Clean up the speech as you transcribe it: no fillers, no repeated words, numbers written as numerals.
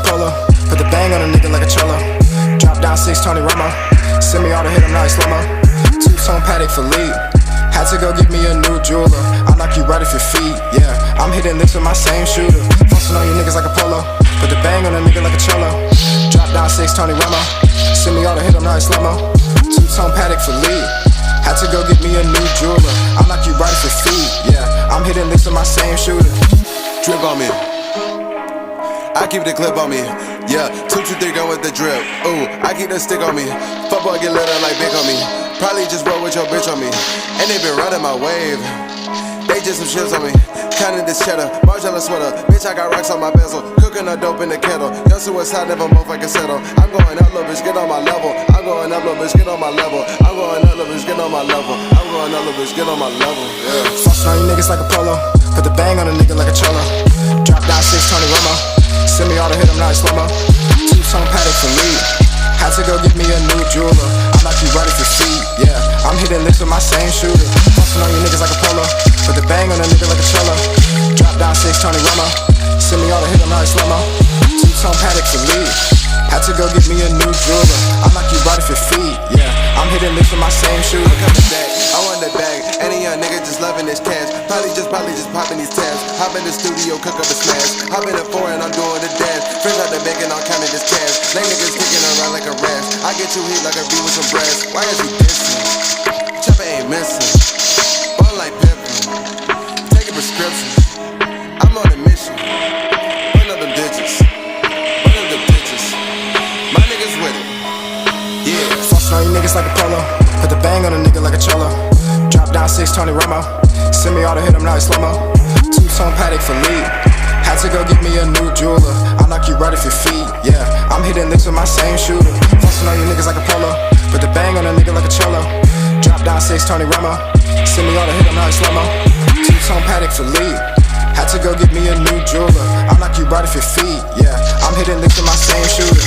polo. Put the bang on a nigga like a cholo. Drop down 6 Tony Romo. Send me all the hit, I'm not slow-mo. Two-tone Patek Philippe. Had to go get me a new jeweler. I'll knock you right off your feet, yeah. I'm hitting licks with my same shooter. Fussing on you niggas like a polo. Put the bang on a nigga like a cholo. Drop down 6 Tony Romo. Send me all the hit, I'm not slow-mo. Two-tone Patek Philippe. Had to go get me a new jeweler. I'll knock you right off your feet, yeah. I'm hitting licks with my same shooter. Drip on me. I keep the clip on me. Yeah, 223 go with the drip. Ooh, I keep the stick on me. Fuck boy get lit up like big on me. Probably just roll with your bitch on me. And they been running my wave. They just some shits on me. Counting this cheddar, Margiela sweater. Bitch, I got rocks on my bezel. Cooking the dope in the kettle. Young suicide, never motherfucking settle. I'm going up, little bitch, get on my level. I'm going up, little bitch, get on my level. I'm going up, little bitch, get on my level. I'm going up, little bitch, get on my level. Yeah. Fussing on you niggas like a polo. Put the bang on a nigga like a cholo. Drop down 6 Tony Romo. Send me all the hit, I'm not slow-mo. Two-tone Patek Philippe. Had to go get me a new jeweler. I'll knock you right off your feet, yeah. I'm hitting licks with my same shooter. Fussing on you niggas like a polo. Put the bang on a nigga like a cholo. Drop down 6 Tony Romo. Send me all the hit, I'm not slow-mo. Two-tone Patek Philippe. Had to go get me a new jeweler. I'll knock you right off your feet, yeah. I'm hitting licks with my same shooter. I'm coming back, I want the bag. Any young nigga just loving this cash. Probably just popping these tabs. Hop in the studio, cook up a smash. Hop in the foreign, I'm doing the dance. Fresh out the bacon, I'm counting this cash. Lame niggas kicking around like a rash. I get you heat like a beat with some brass. Why is he dissing? Chopper ain't missing. Ball like Pippin. Take a prescription. I'm on a mission. Run up them digits. Run up them digits. My niggas with it. Yeah. Fussing on you niggas like a polo. Put the bang on a nigga like a cholo. Drop down 6 Tony Romo. Send me all the hit, I'm not slow-mo. Two-tone Patek Philippe. Had to go get me a new jeweler. I'll knock you right off your feet, yeah. I'm hitting licks with my same shooter. Fussing on you niggas like a polo. Put the bang on a nigga like a cholo. Drop down 6 Tony Romo. Send me all the hit, I'm not slow-mo. Two-tone Patek Philippe. Had to go get me a new jeweler. I'll knock you right off your feet, yeah. I'm hitting licks with my same shooter.